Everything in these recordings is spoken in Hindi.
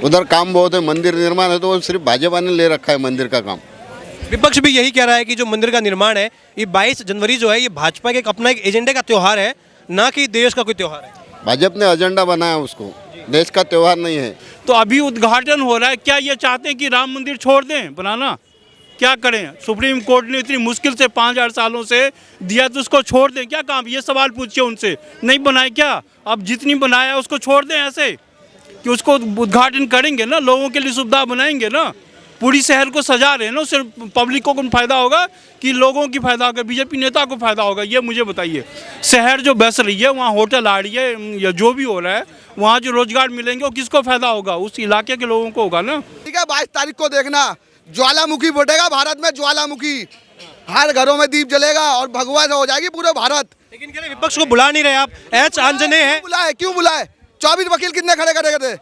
उधर काम बहुत है, मंदिर निर्माण है तो वो सिर्फ भाजपा ने ले रखा है मंदिर का काम। विपक्ष भी यही कह रहा है कि जो मंदिर का निर्माण है ये 22 जनवरी जो है ये भाजपा के अपना एक एजेंडे का त्यौहार है, ना कि देश का कोई त्यौहार है। भाजपा ने एजेंडा बनाया उसको, देश का त्यौहार नहीं है। तो अभी उद्घाटन हो रहा है, क्या ये चाहते हैं कि राम मंदिर छोड़ दें बनाना? क्या करें? सुप्रीम कोर्ट ने इतनी मुश्किल से 5000 सालों से दिया तो उसको छोड़ दें क्या काम? ये सवाल पूछिए उनसे, नहीं बनाए क्या? अब जितनी बनाया उसको छोड़ दें ऐसे कि उसको उद्घाटन करेंगे ना, लोगों के लिए सुविधा बनाएंगे ना, पूरी शहर को सजा रहे हैं ना, उससे पब्लिक को कौन फायदा होगा कि लोगों की फायदा होगा, बीजेपी नेता को फायदा होगा? ये मुझे बताइए। शहर जो बस रही है, वहाँ होटल आ रही है या जो भी हो रहा है, वहाँ जो रोजगार मिलेंगे वो किसको फायदा होगा? उस इलाके के लोगों को होगा ना। ठीक है, 22 तारीख को देखना, ज्वालामुखी फटेगा भारत में, ज्वालामुखी, हर घरों में दीप जलेगा और भगवा हो जाएगी पूरे भारत। लेकिन कह रहे विपक्ष को बुला नहीं रहे आप। एच आंजनेय है, क्यों बुलाए? 24 वकील कितने खड़े करे थे?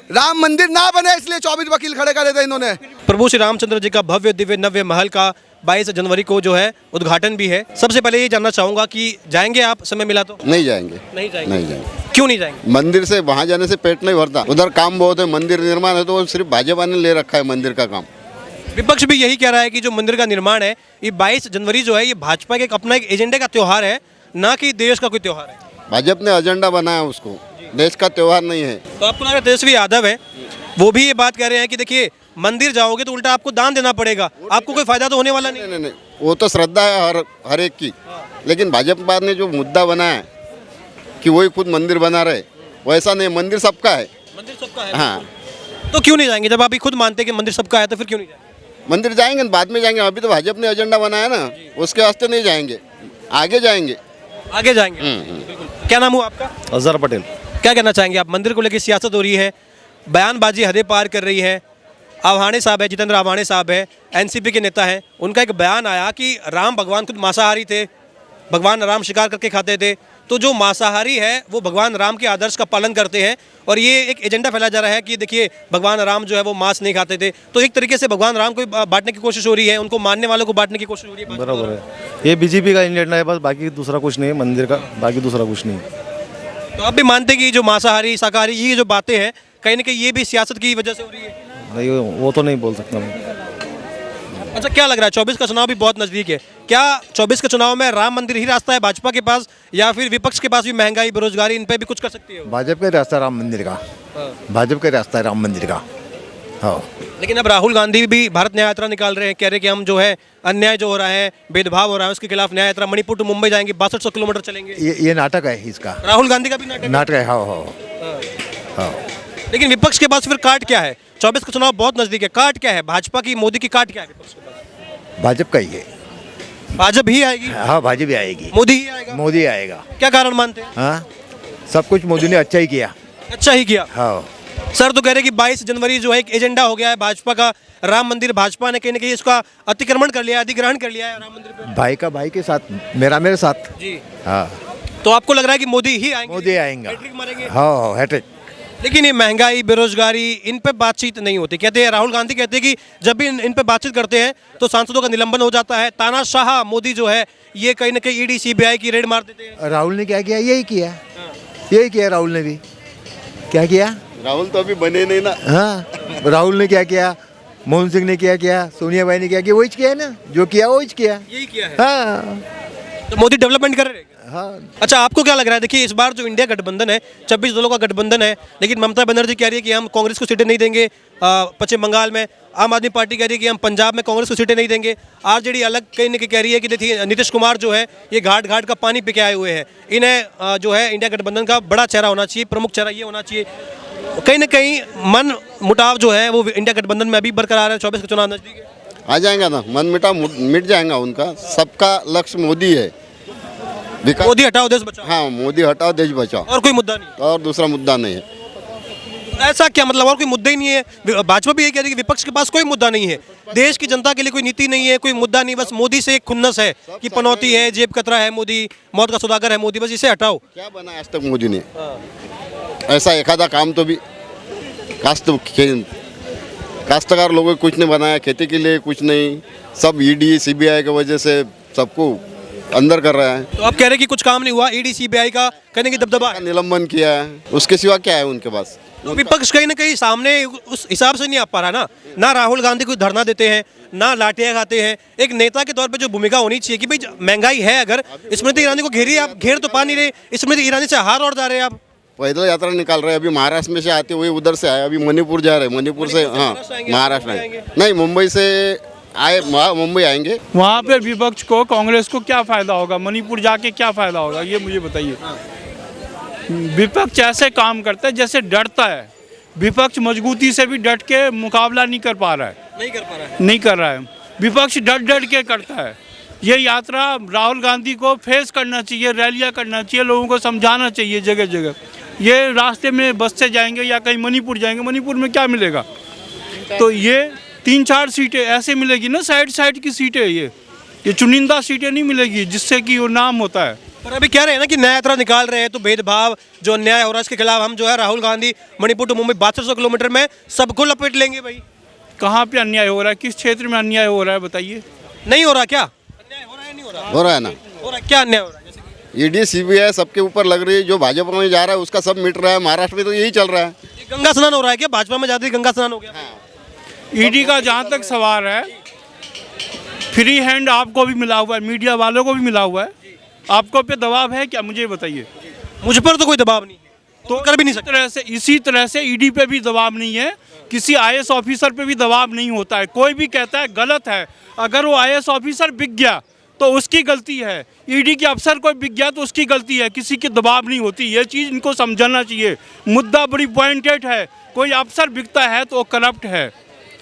राम मंदिर ना बने इसलिए 24 वकील खड़े करे थे इन्होंने। प्रभु श्री रामचंद्र जी का भव्य दिव्य नव्य महल का 22 जनवरी को जो है उद्घाटन भी है। सबसे पहले ये जानना चाहूंगा कि जाएंगे आप, समय मिला तो? नहीं जाएंगे, नहीं जाएंगे। नहीं जाएंगे। क्यों नहीं जाएंगे? मंदिर से वहाँ जाने से पेट नहीं भरता, उधर काम बहुत है, मंदिर निर्माण है तो वो सिर्फ भाजपा ने ले रखा है मंदिर का काम। विपक्ष भी यही कह रहा है कि जो मंदिर का निर्माण है ये 22 जनवरी जो है ये भाजपा के अपना एक एजेंडे का त्यौहार है, ना कि देश का कोई त्यौहार है। भाजपा ने एजेंडा बनाया उसको, देश का त्यौहार नहीं है। तो आपको लग रहा है तेजस्वी यादव है, वो भी ये बात कह रहे हैं कि देखिए मंदिर जाओगे तो उल्टा आपको दान देना पड़ेगा, आपको कोई फायदा तो होने वाला नहीं। नहीं, वो तो श्रद्धा है हर एक की, लेकिन भाजपा ने जो मुद्दा बनाया है कि वही खुद मंदिर बना रहे, वैसा नहीं, मंदिर सबका है। मंदिर सबका है। हाँ, तो क्यों नहीं जाएंगे? जब आप ही खुद मानते हैं कि मंदिर सबका है तो फिर क्यों नहीं जाएंगे? मंदिर जाएंगे बाद में जाएंगे, अभी तो भाजपा ने एजेंडा बनाया ना, उसके वास्ते नहीं जाएंगे, आगे जाएंगे। आगे जाएंगे। बिल्कुल। क्या नाम हुआ आपका? अजहर पटेल। क्या कहना चाहेंगे आप? मंदिर को लेकर सियासत हो रही है, बयानबाजी हदें पार कर रही है। आव्हाने साहब है, जितेंद्र आव्हाने साहब है, एनसीपी के नेता हैं, उनका एक बयान आया कि राम भगवान खुद मांसाहारी थे, भगवान राम शिकार करके खाते थे, तो जो मांसाहारी है वो भगवान राम के आदर्श का पालन करते हैं, और ये एक एजेंडा फैलाया जा रहा है कि देखिए भगवान राम जो है वो मांस नहीं खाते थे। तो एक तरीके से भगवान राम को बांटने की कोशिश हो रही है, उनको मानने वालों को बांटने की कोशिश हो रही है। बराबर है, ये बीजेपी का एजेंडा है बस, बाकी दूसरा कुछ नहीं है मंदिर का, बाकी दूसरा कुछ नहीं। तो आप भी मानते हैं कि जो मांसाहारी शाकाहारी ये जो बातें हैं कहीं ना कहीं ये भी सियासत की वजह से हो रही है? नहीं, वो तो नहीं बोल सकता मैं। अच्छा, क्या लग रहा है 24 का चुनाव भी बहुत नज़दीक है, क्या 24 के चुनाव में राम मंदिर ही रास्ता है भाजपा के पास, या फिर विपक्ष के पास भी महंगाई बेरोजगारी इन पे भी कुछ कर सकती है? भाजपा का रास्ता राम मंदिर का, भाजपा का रास्ता है राम मंदिर का। हाँ, लेकिन अब राहुल गांधी भी भारत न्याय यात्रा निकाल रहे हैं, कह रहे हैं कि हम जो है अन्याय जो हो रहा है, भेदभाव हो रहा है, उसके खिलाफ न्याय यात्रा, मणिपुर टू मुंबई जाएंगे, 6200 किलोमीटर चलेंगे। ये नाटक है इसका, राहुल गांधी का भी नाटक नाटक है। हाँ हाँ हाँ। लेकिन विपक्ष के पास फिर काट क्या है? 24 का चुनाव बहुत नजदीक है, काट क्या है? भाजपा की, मोदी की काट क्या है विपक्ष के पास? भाजपा का ही है। भाजपा ही आएगी? हाँ, भाजपा भी आएगी, मोदी ही आएगा? मोदी आएगा। क्या कारण मानते हैं? हाँ, सब कुछ मोदी ने अच्छा ही किया। अच्छा ही किया। हाँ, सर तो कह रहे हैं कि 22 जनवरी जो है एक एजेंडा हो गया है भाजपा का, राम मंदिर भाजपा ने कहीं ना कहीं इसका अतिक्रमण कर लिया है, अधिग्रहण कर लिया है राम मंदिर पे। भाई का भाई के साथ, मेरा मेरे साथ जी। हाँ, तो आपको लग रहा है कि मोदी ही आएंगे? मोदी आएंगे। हैट्रिक मारेंगे? हाँ, हैट्रिक। लेकिन ये महंगाई बेरोजगारी इन पे बातचीत नहीं होती। कहते हैं, राहुल गांधी कहते हैं कि जब भी इन पे बातचीत करते हैं तो सांसदों का निलंबन हो जाता है, तानाशाह मोदी जो है ये कहीं ना कहीं ईडी सीबीआई की रेड मार देते हैं। राहुल ने क्या किया? यही किया, यही किया राहुल ने भी। क्या किया? राहुल तो अभी बने नहीं ना। हाँ, राहुल ने क्या किया, मोहन सिंह ने क्या किया, सोनिया बाई ने क्या किया, वही किया ना, जो किया वही किया। यही किया है। हाँ तो मोदी डेवलपमेंट कर रहे हैं। हाँ। अच्छा, आपको क्या लग रहा है? देखिए इस बार जो इंडिया गठबंधन है 26 दलों का गठबंधन है, लेकिन ममता बनर्जी कह रही है कि हम कांग्रेस को सीटें नहीं देंगे पश्चिम बंगाल में, आम आदमी पार्टी कह रही है कि हम पंजाब में कांग्रेस को सीटें नहीं देंगे, आरजेडी अलग कहीं ना कहीं कह रही है कि देखिए नीतीश कुमार जो है ये घाट घाट का पानी पी के आए हुए हैं, इन्हें जो है इंडिया गठबंधन का बड़ा चेहरा होना चाहिए, प्रमुख चेहरा ये होना चाहिए। कहीं ना कहीं मन मुटाव जो है वो इंडिया गठबंधन में अभी बरकरार है। 24 का चुनाव नजदीक है, आ जाएगा ना, मन मिट जाएगा उनका। सबका लक्ष्य मोदी है, विकास। मोदी हटाओ देश बचाओ। हाँ, मोदी हटाओ देश बचाओ, और कोई मुद्दा नहीं? और दूसरा मुद्दा नहीं है। ऐसा क्या मतलब? और कोई मुद्दा ही नहीं है? भाजपा भी यही कह रही है कि विपक्ष के पास कोई मुद्दा नहीं है, देश की जनता के लिए कोई नीति नहीं है, कोई मुद्दा नहीं, बस मोदी से एक खुन्नस है कि पनौती है, जेब कतरा है मोदी, मौत का सौदागर है मोदी, बस इसे हटाओ। क्या बना आज तक मोदी ने? ऐसा एखादा काम तो भी काश्तकार लोगों को कुछ नहीं बनाया, खेती के लिए कुछ नहीं, सब ईडी सीबीआई की वजह से सबको अंदर कर रहा है। तो आप कह रहे हैं कि कुछ काम नहीं हुआ, ईडी सीबीआई का कहने की दबदबा है। निलंबन किया है, उसके सिवा क्या है उनके पास? तो विपक्ष कहीं ना कहीं सामने उस हिसाब से नहीं आ पा रहा ना राहुल गांधी कोई धरना देते हैं, ना लाठियां खाते हैं। एक नेता के तौर पे जो भूमिका होनी चाहिए कि भाई महंगाई है, अगर स्मृति ईरानी को घेरिए, आप घेर तो पा नहीं रहे, स्मृति ईरानी से हार और जा रहे हैं आप। पैदल यात्रा निकाल रहे हैं, अभी महाराष्ट्र में से आते हुए उधर से आए, अभी मणिपुर जा रहे हैं, मणिपुर से हाँ महाराष्ट्र आएंगे, नहीं मुंबई से आए, मुंबई आएंगे। वहाँ पे विपक्ष को, कांग्रेस को क्या फायदा होगा? मणिपुर जाके क्या फायदा होगा, ये मुझे बताइए। विपक्ष ऐसे काम करता है जैसे डरता है। विपक्ष मजबूती से भी डट के मुकाबला नहीं कर पा रहा है, नहीं कर रहा है। विपक्ष डट के करता है। ये यात्रा राहुल गांधी को फेस करना चाहिए, रैलियां करना चाहिए, लोगों को समझाना चाहिए जगह जगह। ये रास्ते में बस से जाएंगे या कहीं मणिपुर जाएंगे, मणिपुर में क्या मिलेगा? तो ये 3-4 सीटें ऐसे मिलेगी ना, साइड की सीटें, ये चुनिंदा सीटें नहीं मिलेगी जिससे कि वो नाम होता है। पर अभी कह रहे हैं ना कि न्याय यात्रा निकाल रहे हैं, तो भेदभाव जो अन्याय हो रहा है इसके खिलाफ हम जो है राहुल गांधी मणिपुर टू मुंबई 7200 किलोमीटर में सबको लपेट लेंगे। भाई कहाँ पे अन्याय हो रहा है? किस क्षेत्र में अन्याय हो रहा है बताइए? नहीं हो रहा क्या? अन्याय हो रहा है, नहीं हो रहा? हो रहा है ना, हो रहा है। क्या अन्याय हो रहा है? ईडी सीबीआई सबके ऊपर लग रही है, जो भाजपा में जा रहा है उसका सब मिट रहा है। महाराष्ट्र में तो यही चल रहा है। ये गंगा स्नान हो रहा है क्या? भाजपा में जाते ही गंगा स्नान हो गया? ईडी का जहाँ तक सवाल है, फ्री हैंड आपको भी मिला हुआ है, मीडिया वालों को भी मिला हुआ है। आपको पे दबाव है क्या, मुझे बताइए? मुझ पर तो कोई दबाव नहीं है, तो कर भी नहीं सकते। इसी तरह से ईडी पे भी दबाव नहीं है, किसी आईएएस ऑफिसर पे भी दबाव नहीं होता है। कोई भी कहता है गलत है, अगर वो आईएएस ऑफिसर बिक गया तो उसकी गलती है, ईडी के अफसर कोई बिक गया तो उसकी गलती है, किसी की दबाव नहीं होती। ये चीज़ इनको समझना चाहिए। मुद्दा बड़ी पॉइंटेड है, कोई अफसर बिकता है तो वो करप्ट है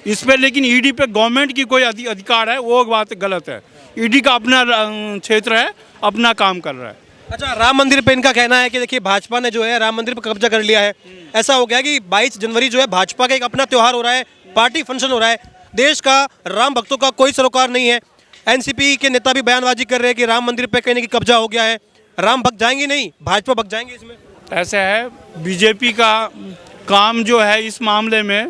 इस पर, लेकिन ईडी पे गवर्नमेंट की कोई अधिकार है, वो बात गलत है। ईडी का अपना क्षेत्र है, अपना काम कर रहा है। अच्छा, राम मंदिर पे इनका कहना है कि देखिए भाजपा ने जो है राम मंदिर पर कब्जा कर लिया है। ऐसा हो गया कि 22 जनवरी जो है भाजपा का एक अपना त्यौहार हो रहा है, पार्टी फंक्शन हो रहा है। देश का राम भक्तों का कोई सरोकार नहीं है। एनसीपी के नेता भी बयानबाजी कर रहे हैं कि राम मंदिर पे कहीं ना कहीं कब्जा हो गया है। राम भक्त जाएंगे नहीं, भाजपा भक्त जाएंगे इसमें। ऐसा है, बीजेपी का काम जो है इस मामले में,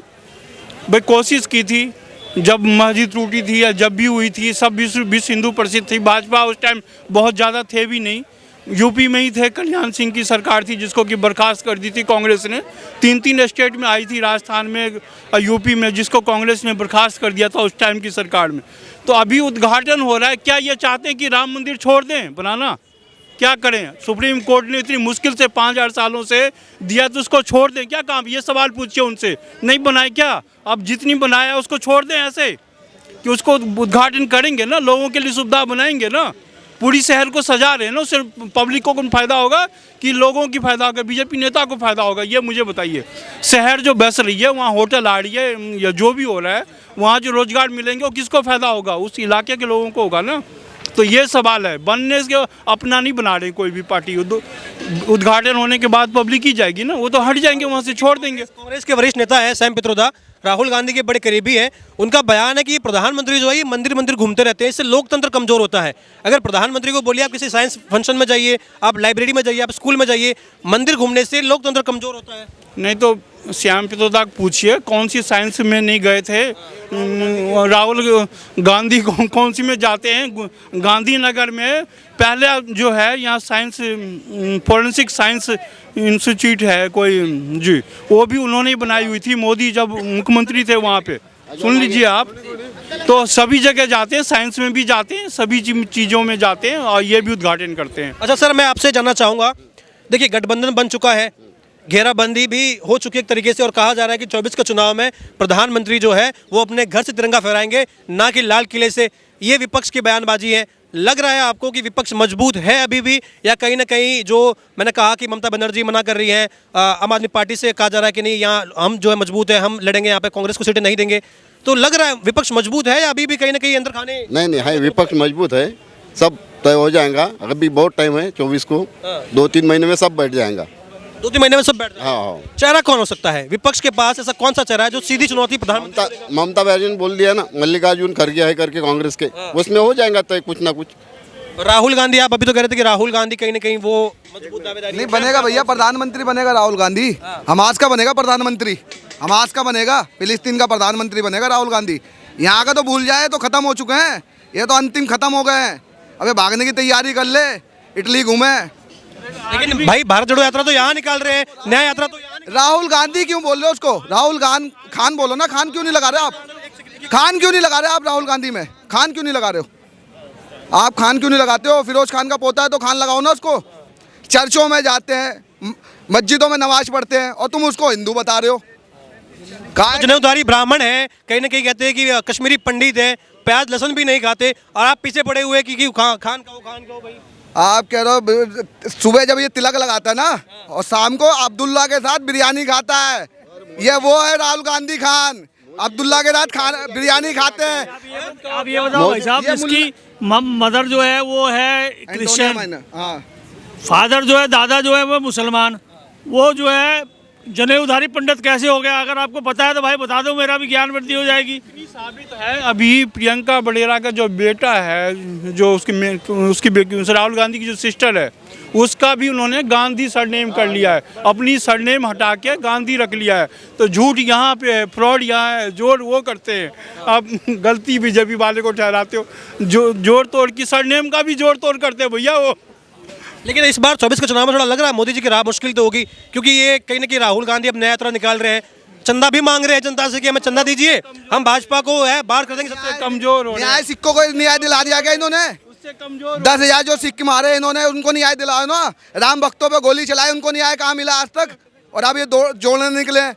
भाई कोशिश की थी जब मस्जिद टूटी थी या जब भी हुई थी, सब विश्व हिंदू प्रसिद्ध थी। भाजपा उस टाइम बहुत ज़्यादा थे भी नहीं, यूपी में ही थे। कल्याण सिंह की सरकार थी जिसको कि बर्खास्त कर दी थी कांग्रेस ने। 3 स्टेट में आई थी, राजस्थान में, यूपी में, जिसको कांग्रेस ने बर्खास्त कर दिया था उस टाइम की सरकार में। तो अभी उद्घाटन हो रहा है। क्या ये चाहते हैं कि राम मंदिर छोड़ दें बनाना? क्या करें? सुप्रीम कोर्ट ने इतनी मुश्किल से 5000 सालों से दिया तो उसको छोड़ दें? क्या काम? ये सवाल पूछिए उनसे। नहीं बनाए क्या? अब जितनी बनाया उसको छोड़ दें ऐसे कि उसको उद्घाटन करेंगे ना, लोगों के लिए सुविधा बनाएंगे ना। पूरी शहर को सजा रहे हैं ना, उससे पब्लिक को फायदा होगा कि लोगों की फायदा होगा, बीजेपी नेता को फायदा होगा? ये मुझे बताइए। शहर जो बस रही है, वहाँ होटल आ रही है या जो भी हो रहा है, वहाँ जो रोजगार मिलेंगे वो किसको फायदा होगा? उस इलाके के लोगों को होगा ना। तो ये सवाल है। बनने के अपना नहीं बना रहे कोई भी पार्टी। उद्घाटन होने के बाद पब्लिक ही जाएगी ना, वो तो हट जाएंगे वहाँ से, छोड़ देंगे। कांग्रेस के वरिष्ठ नेता है सैम पित्रोदा, राहुल गांधी के बड़े करीबी हैं। उनका बयान है कि प्रधानमंत्री जो है ये मंदिर घूमते रहते हैं, इससे लोकतंत्र कमजोर होता है। अगर प्रधानमंत्री को बोलिए आप किसी साइंस फंक्शन में जाइए, आप लाइब्रेरी में जाइए, आप स्कूल में जाइए, मंदिर घूमने से लोकतंत्र कमजोर होता है। नहीं तो श्याम पित्रोदा पूछिए कौन सी साइंस में नहीं गए थे राहुल गांधी, कौन सी में जाते हैं? गांधीनगर में पहले जो है यहाँ साइंस, फॉरेंसिक साइंस इंस्टीट्यूट है कोई जी, वो भी उन्होंने ही बनाई हुई थी, मोदी जब मुख्यमंत्री थे वहाँ पे। सुन लीजिए आप, तो सभी जगह जाते हैं, साइंस में भी जाते हैं, सभी चीज़ों में जाते हैं और ये भी उद्घाटन करते हैं। अच्छा सर, मैं आपसे जानना चाहूँगा, देखिए गठबंधन बन चुका है, घेराबंदी भी हो चुकी है एक तरीके से, और कहा जा रहा है कि 24 का चुनाव में प्रधानमंत्री जो है वो अपने घर से तिरंगा फहराएंगे, ना कि लाल किले से। ये विपक्ष की बयानबाजी है। लग रहा है आपको कि विपक्ष मजबूत है अभी भी, या कहीं ना कहीं जो मैंने कहा कि ममता बनर्जी मना कर रही है, आम आदमी पार्टी से कहा जा रहा है कि नहीं यहाँ हम जो है मजबूत है, हम लड़ेंगे, यहाँ पे कांग्रेस को सीटें नहीं देंगे, तो लग रहा है विपक्ष मजबूत है या अभी भी कहीं ना कहीं अंदर खाने? नहीं है, विपक्ष मजबूत है, सब तय हो जाएगा। अभी बहुत टाइम है, 24 को 2-3 महीने में सब बैठ जाएगा। 2-3 महीने में सब बैठ जाएगा। हाँ। चेहरा कौन हो सकता है विपक्ष के पास? ऐसा कौन सा चेहरा है जो सीधी चुनौती प्रधानमंत्री? ममता बनर्जी ने बोल दिया ना, मल्लिकार्जुन खड़गे है करके कांग्रेस के, उसमें हो जाएगा तय कुछ ना कुछ। राहुल गांधी, आप अभी तो कह रहे थे कि राहुल गांधी कहीं ना कहीं वो मजबूत दावेदारी नहीं बनेगा भैया, प्रधानमंत्री बनेगा राहुल गांधी। हमास का बनेगा प्रधानमंत्री, हमास का बनेगा, फिलिस्तीन का प्रधानमंत्री बनेगा राहुल गांधी। यहाँ का तो भूल जाए तो खत्म हो चुके हैं, ये तो अंतिम खत्म हो गए हैं। अबे भागने की तैयारी कर ले, इटली घूमे। लेकिन भाई भारत जोड़ो यात्रा तो यहाँ निकाल रहे हैं, न्याय यात्रा तो यहाँ राहुल गांधी क्यों बोल रहे हो उसको? राहुल खान बोलो ना। खान क्यों नहीं लगा रहे आप? खान क्यों नहीं लगा रहे आप राहुल गांधी में? खान क्यों नहीं लगा रहे हो आप? खान क्यों नहीं लगाते हो? फिरोज खान का पोता है तो खान लगाओ ना उसको। चर्चों में जाते हैं, मस्जिदों में नमाज पढ़ते हैं और तुम उसको हिंदू बता रहे हो। जनेऊधारी ब्राह्मण है, कहीं ना कहीं कहते हैं कि कश्मीरी पंडित है, प्याज लहसुन भी नहीं खाते, और आप पीछे पड़े हुए कि खान कहो भाई। आप कह रहे हो सुबह जब ये तिलक लगाता है ना और शाम को अब्दुल्ला के साथ बिरयानी खाता है, ये वो है राहुल गांधी खान। अब्दुल्ला के साथ बिरयानी खाते हैं। आप ये बताओ भाई साहब, इसकी मदर जो है वो है क्रिश्चियन, हाँ, फादर जो है, दादा जो है वो मुसलमान, वो जो है जनेऊधारी पंडित कैसे हो गया? अगर आपको पता है तो भाई बता दो, मेरा भी ज्ञान वृद्धि हो जाएगी। साबित है अभी प्रियंका बडेरा का जो बेटा है, जो उसकी राहुल गांधी की जो सिस्टर है, उसका भी उन्होंने गांधी सरनेम कर लिया है, अपनी सरनेम हटा के गांधी रख लिया है। तो झूठ यहाँ पे है, फ्रॉड यहाँ है, जोड़ वो करते हैं। आप गलती बीजेपी वाले को ठहराते हो, जो जोड़ तोड़ की सरनेम का भी जोड़ तोड़ करते हैं भैया वो। लेकिन इस बार 24 के चुनाव में थोड़ा लग रहा है मोदी जी की राह मुश्किल तो होगी, क्योंकि ये कहीं ना कहीं राहुल गांधी अब नया तरह निकाल रहे हैं, चंदा भी मांग रहे हैं जनता से कि हमें चंदा दीजिए, हम भाजपा को है बाहर कर देंगे। सबसे कमजोर हो न्याय सिक्कों को न्याय दिला दिया गया इन्होंने। उससे कमजोर 10,000 जो सिक्के मारे इन्होंने, उनको न्याय दिलाया ना। राम भक्तों पे गोली चलाई, उनको न्याय कहाँ मिला आज तक? और अब ये जोड़ने निकले।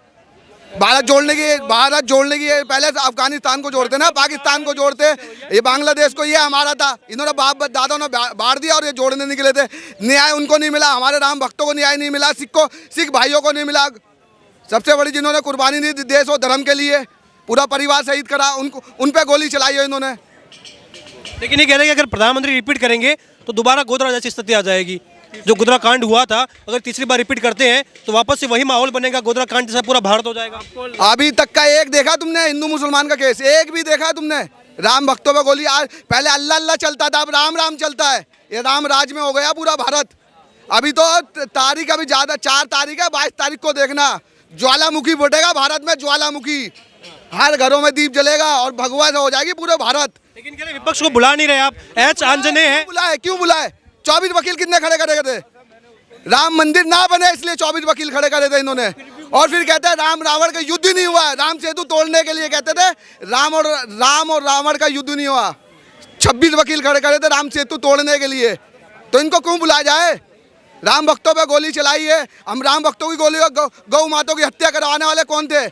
भारत जोड़ने की पहले अफगानिस्तान को जोड़ते ना, पाकिस्तान को जोड़ते, ये बांग्लादेश को, ये हमारा था। इन्होंने बाप दादा ने बांट दिया और ये जोड़ने निकले थे। न्याय उनको नहीं मिला, हमारे राम भक्तों को न्याय नहीं मिला, सिख भाइयों को नहीं मिला। सबसे बड़ी जिन्होंने कुर्बानी दी देश और धर्म के लिए, पूरा परिवार शहीद करा, उन पे गोली चलाई है इन्होंने। लेकिन ये कह रहे हैं कि अगर प्रधानमंत्री रिपीट करेंगे तो दोबारा गोधरा जैसी स्थिति आ जाएगी। जो गोधरा कांड हुआ था, अगर तीसरी बार रिपीट करते हैं तो वापस से वही माहौल बनेगा, गोधरा कांड जैसा पूरा भारत हो जाएगा। अभी तक का एक देखा तुमने हिंदू मुसलमान का केस? एक भी देखा तुमने? राम भक्तों पे गोली, आज पहले अल्लाह अल्लाह चलता था, अब राम राम चलता है। ये राम राज में हो गया पूरा भारत। अभी तो तारीख अभी ज्यादा, 4 तारीख है, 22 तारीख को देखना ज्वालामुखी फटेगा भारत में, ज्वालामुखी। हर घरों में दीप जलेगा और भगवा से हो जाएगी पूरे भारत। लेकिन कह रहे विपक्ष को बुला नहीं रहे आप, एच आंजने हैं। क्यों बुलाए? 24 वकील कितने खड़े करे थे? राम मंदिर ना बने इसलिए 24 वकील खड़े करे थे इन्होंने। और फिर कहते हैं राम रावण का युद्ध ही नहीं हुआ, राम सेतु तोड़ने के लिए कहते थे राम और रावण का युद्ध नहीं हुआ। 26 वकील खड़े करे थे राम सेतु तोड़ने के लिए। तो इनको क्यों बुलाया जाए? राम भक्तों पे गोली चलाई है। हम राम भक्तों की गोली, गौ मातों की हत्या करवाने वाले कौन थे?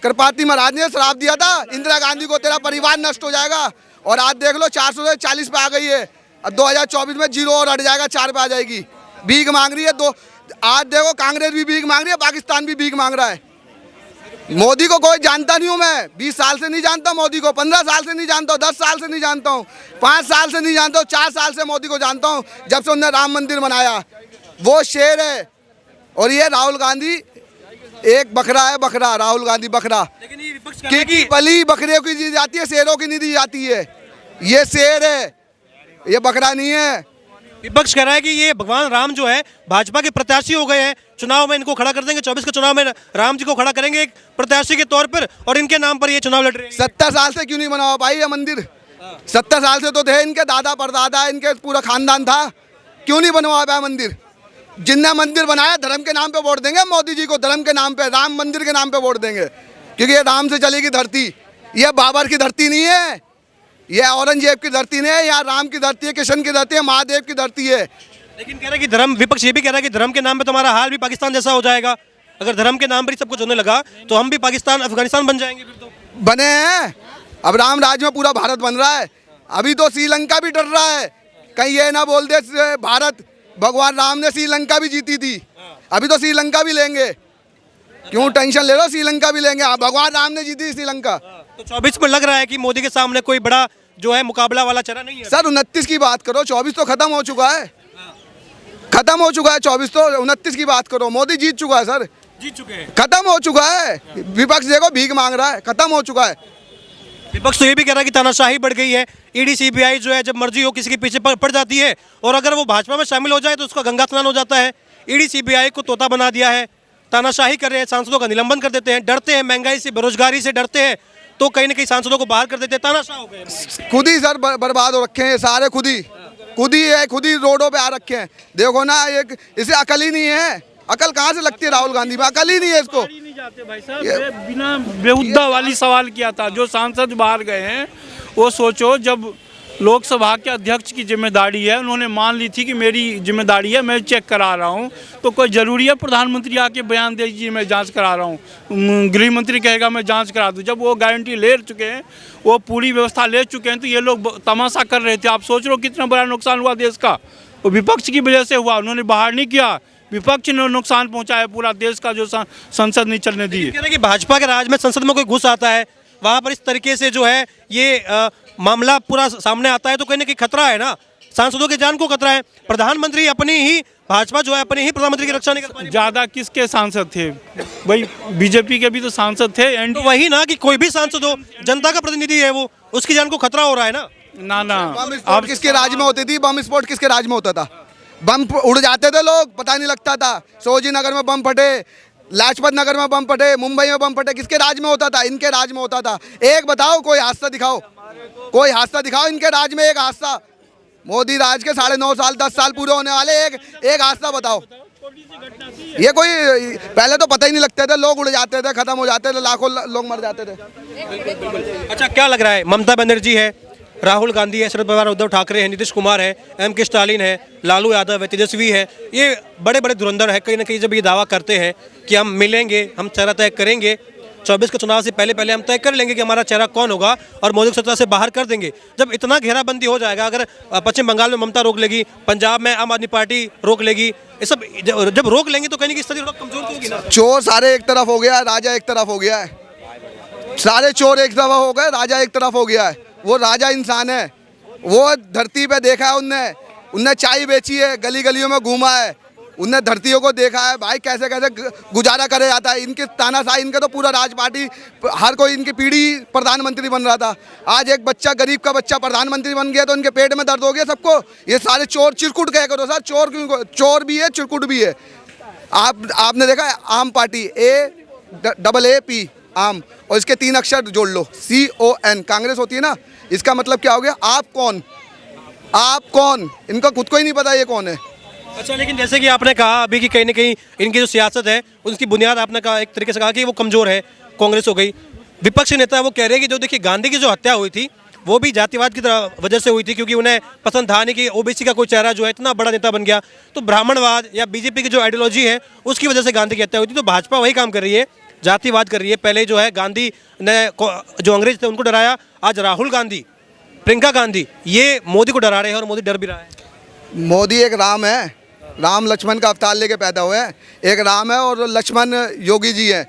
कृपाति महाराज ने श्राप दिया था इंदिरा गांधी को, तेरा परिवार नष्ट हो जाएगा। और आज देख लो 400 से 40 पे आ गई है। अब 2024 में 0 और हट जाएगा, 4 पे आ जाएगी। भीख मांग रही है। आज देखो कांग्रेस भी भीख मांग रही है, पाकिस्तान भी भीख मांग रहा है। मोदी को कोई जानता नहीं हूँ मैं, 20 साल से नहीं जानता मोदी को, 15 साल से नहीं जानता हूँ, 10 साल से नहीं जानता हूँ, 5 साल से नहीं जानता हूँ, 4 साल से मोदी को जानता हूँ, जब से उन्होंने राम मंदिर बनाया। वो शेर है और ये राहुल गांधी एक बकरा है, बकरा। राहुल गांधी बकरा। लेकिन ये विपक्ष कि बलि बकरियों की दी जाती है, शेरों की नहीं दी जाती है। ये शेर है, ये बकरा नहीं है। विपक्ष कह रहा है कि ये भगवान राम जो है भाजपा के प्रत्याशी हो गए हैं, चुनाव में इनको खड़ा कर देंगे, 24 के चुनाव में राम जी को खड़ा करेंगे एक प्रत्याशी के तौर पर, और इनके नाम पर ये चुनाव लड़ रहे हैं। 70 साल से क्यों नहीं बना हुआ भाई ये मंदिर? 70 साल से तो थे, इनके दादा परदादा, इनके पूरा खानदान था, क्यों नहीं बनवा पाया मंदिर? जिनने मंदिर बनाया धर्म के नाम पे वोट देंगे मोदी जी को, धर्म के नाम पे, राम मंदिर के नाम पे वोट देंगे, क्योंकि ये राम से चलेगी धरती। ये बाबर की धरती नहीं है, ये औरंगजेब की धरती नहीं है, यहाँ राम की धरती है, कृष्ण की धरती है, महादेव की धरती है। लेकिन कह रहे हैं कि धर्म, विपक्ष ये भी कह रहा है कि धर्म के नाम पे तुम्हारा हाल भी पाकिस्तान जैसा हो जाएगा। अगर धर्म के नाम पर ही सब कुछ होने लगा तो हम भी पाकिस्तान अफगानिस्तान बन जाएंगे। फिर तो बने हैं, अब राम राज में पूरा भारत बन रहा है। अभी तो श्रीलंका भी डर रहा है, कहीं ये ना बोल दे भारत, भगवान राम ने श्रीलंका भी जीती थी, अभी तो श्रीलंका भी लेंगे। क्यों टेंशन ले लो, श्रीलंका भी लेंगे। भगवान राम ने जीती श्रीलंका। तो 24 में लग रहा है कि मोदी के सामने कोई बड़ा जो है मुकाबला वाला चेहरा नहीं है। सर 29 की बात करो, 24 तो खत्म हो चुका है, खत्म हो चुका है 24 तो, 29 की बात करो। मोदी जीत चुका है सर, जीत चुके हैं, खत्म हो चुका है। विपक्ष देखो भीख मांग रहा है, खत्म हो चुका है। विपक्ष तो ये भी कह रहा है कि तानाशाही बढ़ गई है, ईडी सीबीआई जो है जब मर्जी हो किसी के पीछे पड़ जाती है, और अगर वो भाजपा में शामिल हो जाए तो उसका गंगा स्नान हो जाता है। ईडी सीबीआई को तोता बना दिया है, तानाशाही कर रहे हैं, सांसदों का निलंबन कर देते हैं, डरते हैं, महंगाई से बेरोजगारी से डरते हैं, तो कहीं ना कहीं सांसदों को बाहर कर देते हैं, तानाशाह हो गए। खुद ही सर बर्बाद हो रखे हैं सारे, खुद ही रोडों पे आ रखे हैं। देखो ना, एक इसे अकल ही नहीं है, अकल कहाँ से लगती है राहुल गांधी में? अकल ही नहीं है इसको। नहीं जाते भाई साहब, बिना बेहुद्दा वाली सवाल किया था। जो सांसद बाहर गए हैं वो सोचो, जब लोकसभा के अध्यक्ष की जिम्मेदारी है, उन्होंने मान ली थी कि मेरी जिम्मेदारी है, मैं चेक करा रहा हूँ, तो कोई ज़रूरी है प्रधानमंत्री आके बयान दे दीजिए मैं जांच करा रहा हूँ, गृह मंत्री कहेगा मैं जांच करा दूँ। जब वो गारंटी ले चुके हैं, वो पूरी व्यवस्था ले चुके हैं, तो ये लोग तमाशा कर रहे थे। आप सोच रहे हो कितना बड़ा नुकसान हुआ देश का? वो विपक्ष की वजह से हुआ, उन्होंने बाहर नहीं किया, विपक्ष ने नुकसान पहुंचाया पूरा देश का, जो संसद नहीं चलने दी। कह रहे हैं कि भाजपा के राज में संसद में कोई घुस आता है, वहां पर इस तरीके से जो है ये मामला पूरा सामने आता है, तो कहीं ना कहीं खतरा है ना, सांसदों की जान को खतरा है। प्रधानमंत्री अपनी ही भाजपा जो है अपनी ही प्रधानमंत्री की रक्षा नहीं कर पा रही। ज़्यादा किसके सांसद थे भाई? बीजेपी के भी तो सांसद थे। तो वही ना कि कोई भी सांसद हो, जनता का प्रतिनिधि है वो, उसकी जान को खतरा हो रहा है ना। ना बम स्फोट किसके राज में होती थी? बम स्फोट किसके राज में होता था? बम उड़ जाते थे लोग, पता नहीं लगता था। सरोजिनी नगर में बम फटे, लाजपत नगर में बम फटे, मुंबई में बम फटे, किसके राज में होता था? इनके राज में होता था। एक बताओ, कोई हादसा दिखाओ, कोई हादसा दिखाओ इनके राज में, एक हादसा। मोदी राज के 9.5 साल 10 साल पूरे होने वाले, एक हादसा बताओ। ये कोई पहले तो पता ही नहीं लगते थे, लोग उड़ जाते थे, खत्म हो जाते थे, लाखों लोग मर जाते थे। अच्छा, क्या लग रहा है? ममता बनर्जी है, राहुल गांधी है, शरद पवार, उद्धव ठाकरे है, नीतीश कुमार है, M.K. स्टालिन है, लालू यादव है, तेजस्वी है, ये बड़े बड़े धुरंधर है। कहीं ना कहीं जब ये दावा करते हैं कि हम मिलेंगे, हम चेहरा तय करेंगे, 24 के चुनाव से पहले हम तय कर लेंगे कि हमारा चेहरा कौन होगा और मोदी को सत्ता से बाहर कर देंगे। जब इतना घेराबंदी हो जाएगा, अगर पश्चिम बंगाल में ममता रोक लेगी, पंजाब में आम आदमी पार्टी रोक लेगी, ये सब जब रोक लेंगे तो कहीं की स्थिति कमजोर होगी ना। चोर सारे एक तरफ हो गया है, राजा एक तरफ हो गया है। सारे चोर एक तरफ हो गए, राजा एक तरफ हो गया है। वो राजा इंसान है, वो धरती पे देखा है उनने चाय बेची है, गली गलियों में घूमा है, उनने धरतियों को देखा है भाई कैसे कैसे गुजारा करे जाता है। इनके तानाशाही, इनके तो पूरा राज पार्टी, हर कोई इनकी पीढ़ी प्रधानमंत्री बन रहा था। आज एक बच्चा, गरीब का बच्चा प्रधानमंत्री बन गया तो इनके पेट में दर्द हो गया सबको। ये सारे चोर चिरकुट कह करो सर, चोर क्यों? चोर भी है, चिरकुट भी है। आपने देखा है आम पार्टी, AAP आम, और इसके 3 अक्षर जोड़ लो, CON, कांग्रेस होती है ना, इसका मतलब क्या हो गया? आप कौन? आप कौन? इनका खुद को ही नहीं पता ये कौन है। अच्छा, लेकिन जैसे कि आपने कहा अभी कि कहीं ना कहीं इनकी जो सियासत है उसकी बुनियाद आपने कहा, एक तरीके से कहा कि वो कमज़ोर है, कांग्रेस हो गई। विपक्षी नेता वो कह रहे हैं कि जो देखिए गांधी की जो हत्या हुई थी वो भी जातिवाद की वजह से हुई थी, क्योंकि उन्हें पसंद था नहीं कि OBC का कोई चेहरा जो है इतना बड़ा नेता बन गया। तो ब्राह्मणवाद या बीजेपी की जो आइडियोलॉजी है उसकी वजह से गांधी की हत्या हुई थी। तो भाजपा वही काम कर रही है, जातिवाद कर रही है। पहले जो है गांधी ने जो अंग्रेज थे उनको डराया, आज राहुल गांधी, प्रियंका गांधी ये मोदी को डरा रहे हैं और मोदी डर भी रहा है। मोदी एक राम है, राम लक्ष्मण का अवतार लेके पैदा हुए हैं। एक राम है और लक्ष्मण योगी जी है।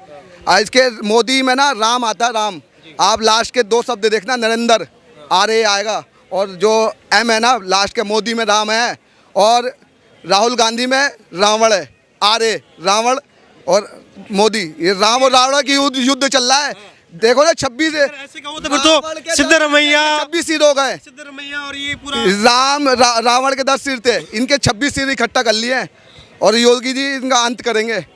इसके मोदी में ना राम आता, राम। आप लास्ट के 2 शब्द देखना, नरेंद्र RA आएगा, और जो M है ना लास्ट के, मोदी में राम है और राहुल गांधी में रावण है, RA रावण, और मोदी, ये राम और रावण की युद्ध चल रहा है। देखो ना 26 ऐसे कहो तो फिर तो सिद्धरमैया 26 सिर हो गए। सिद्धरमैया और ये पूरा रावण के 10 सिर थे, इनके 26 सिर इकट्ठा कर लिए हैं और योगी जी इनका अंत करेंगे।